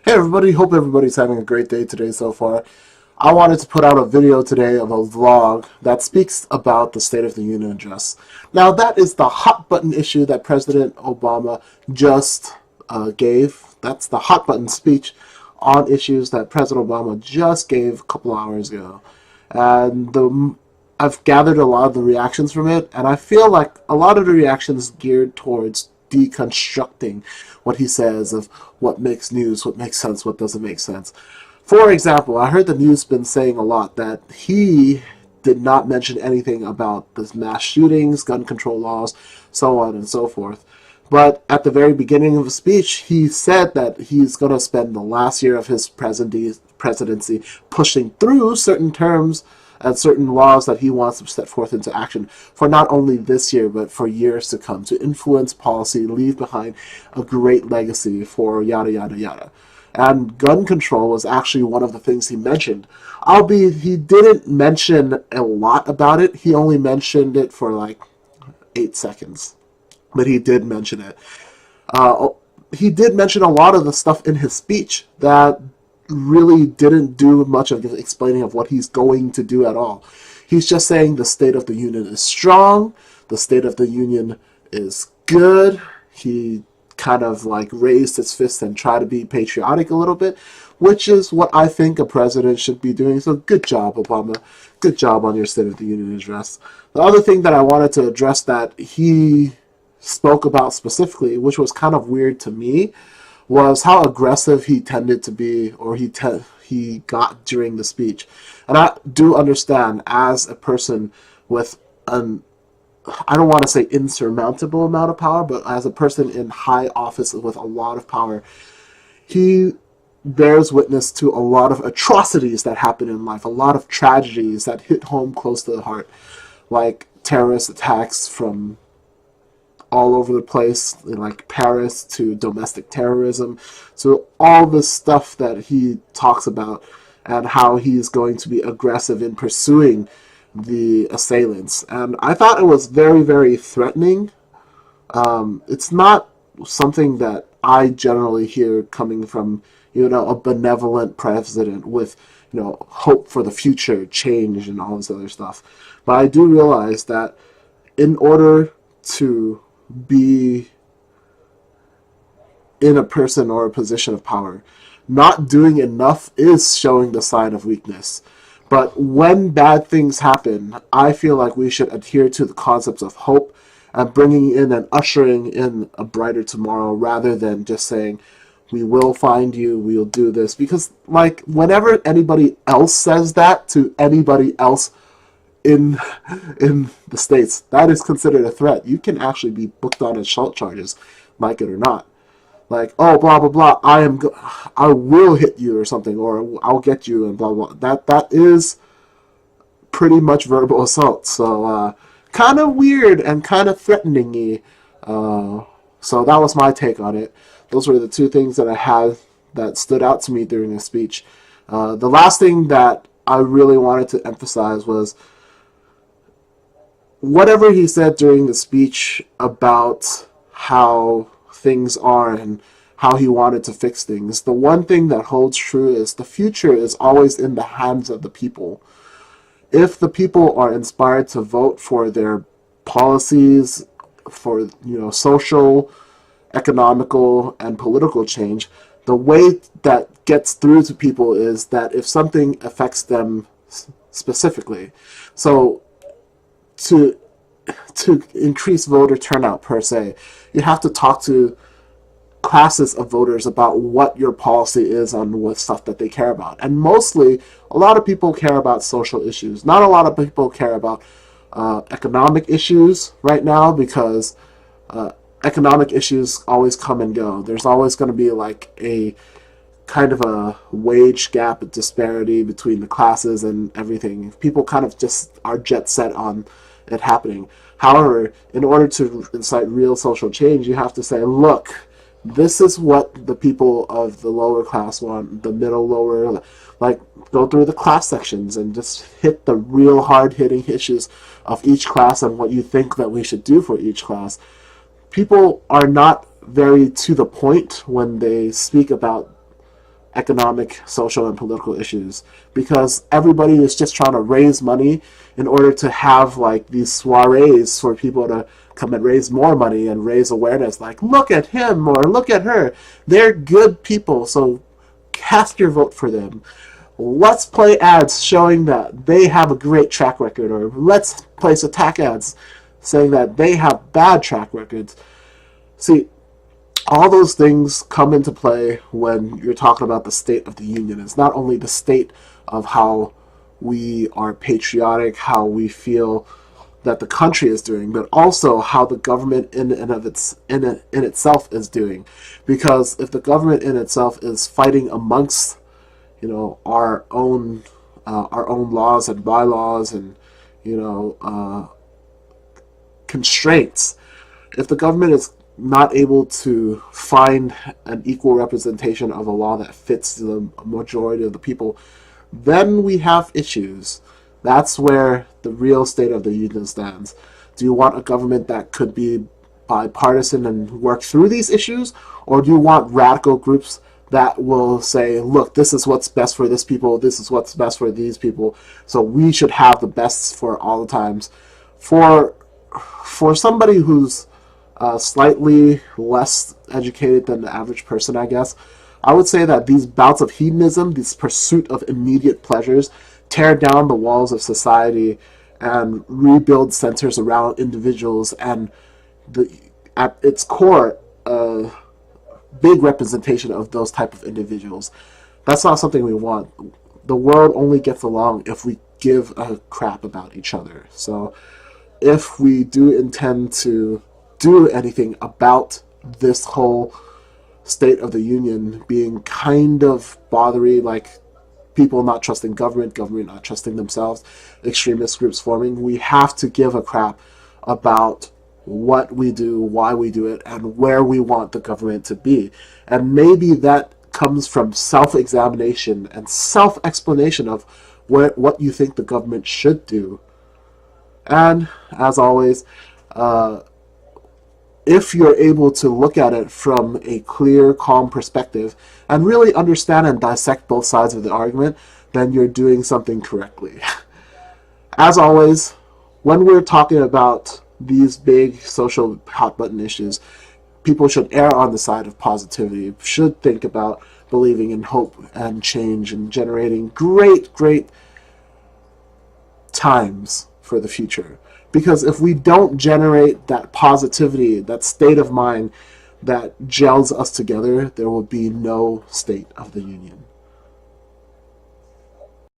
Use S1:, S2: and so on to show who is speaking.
S1: Hey everybody, hope everybody's having a great day today so far. I wanted to put out a video today of a vlog that speaks about the State of the Union address. Now that is the hot button issue that President Obama just gave. That's the hot button speech on issues that President Obama just gave a couple hours ago. And I've gathered a lot of the reactions from it, and I feel like a lot of the reactions geared towards deconstructing what he says of what makes news, what makes sense, what doesn't make sense. For example, I heard the news been saying a lot that he did not mention anything about the mass shootings, gun control laws, so on and so forth. But at the very beginning of the speech, he said that he's going to spend the last year of his presidency pushing through certain terms and certain laws that he wants to set forth into action for not only this year, but for years to come, to influence policy, leave behind a great legacy for yada, yada, yada. And gun control was actually one of the things he mentioned. Albeit he didn't mention a lot about it. He only mentioned it for like 8 seconds. But he did mention it. He did mention a lot of the stuff in his speech that really didn't do much of the explaining of what he's going to do at all. He's just saying the State of the Union is strong, the State of the Union is good. He kind of like raised his fist and tried to be patriotic a little bit, which is what I think a president should be doing. So good job, Obama. Good job on your State of the Union address. The other thing that I wanted to address that he spoke about specifically, which was kind of weird to me, was how aggressive he tended to be, or he got during the speech. And I do understand, as a person with an, I don't want to say insurmountable amount of power, but as a person in high office with a lot of power, he bears witness to a lot of atrocities that happen in life, a lot of tragedies that hit home close to the heart, like terrorist attacks from all over the place, like Paris, to domestic terrorism. So all this stuff that he talks about and how he's going to be aggressive in pursuing the assailants. And I thought it was very, very threatening. It's not something that I generally hear coming from, a benevolent president with, hope for the future, change, and all this other stuff. But I do realize that in order to be in a person or a position of power, not doing enough is showing the sign of weakness. But when bad things happen, I feel like we should adhere to the concepts of hope and bringing in and ushering in a brighter tomorrow, rather than just saying, we will find you, we'll do this. Because like whenever anybody else says that to anybody else in the States, that is considered a threat. You can actually be booked on assault charges, like it or not. Like, oh, blah blah blah, I will hit you or something, or I'll get you, and blah blah. That is pretty much verbal assault. So kind of weird and kind of threatening-y. So that was my take on it. Those were the two things that I had that stood out to me during the speech. The last thing that I really wanted to emphasize was whatever he said during the speech about how things are and how he wanted to fix things. The one thing that holds true is the future is always in the hands of the people. If the people are inspired to vote for their policies, for social, economical, and political change, the way that gets through to people is that if something affects them specifically. So to increase voter turnout per se, you have to talk to classes of voters about what your policy is on what stuff that they care about. And mostly, a lot of people care about social issues. Not a lot of people care about economic issues right now, because economic issues always come and go. There's always going to be like a kind of a wage gap, a disparity between the classes and everything. People kind of just are jet set on it happening. However, in order to incite real social change, you have to say, look, this is what the people of the lower class want, the middle, lower, like go through the class sections and just hit the real hard-hitting issues of each class and what you think that we should do for each class. People are not very to the point when they speak about economic, social, and political issues, because everybody is just trying to raise money in order to have like these soirees for people to come and raise more money and raise awareness, like, look at him or look at her, they're good people, so cast your vote for them. Let's play ads showing that they have a great track record, or let's place attack ads saying that they have bad track records. See, all those things come into play when you're talking about the State of the Union. It's not only the state of how we are patriotic, how we feel that the country is doing, but also how the government in itself is doing. Because if the government in itself is fighting amongst, our own laws and bylaws and constraints, if the government is not able to find an equal representation of a law that fits the majority of the people, then we have issues. That's where the real State of the Union stands. Do you want a government that could be bipartisan and work through these issues, or do you want radical groups that will say, look, this is what's best for this people, this is what's best for these people, so we should have the best for all the times? For somebody who's slightly less educated than the average person, I guess, I would say that these bouts of hedonism, this pursuit of immediate pleasures, tear down the walls of society and rebuild centers around individuals, and at its core, big representation of those type of individuals. That's not something we want. The world only gets along if we give a crap about each other. So if we do intend to do anything about this whole State of the Union being kind of bothery, like people not trusting government not trusting themselves, extremist groups forming, we have to give a crap about what we do, why we do it, and where we want the government to be. And maybe that comes from self-examination and self-explanation of what you think the government should do. And as always, if you're able to look at it from a clear, calm perspective and really understand and dissect both sides of the argument, then you're doing something correctly. As always, when we're talking about these big social hot button issues, people should err on the side of positivity, should think about believing in hope and change and generating great times for the future. Because if we don't generate that positivity, that state of mind that gels us together, there will be no State of the Union.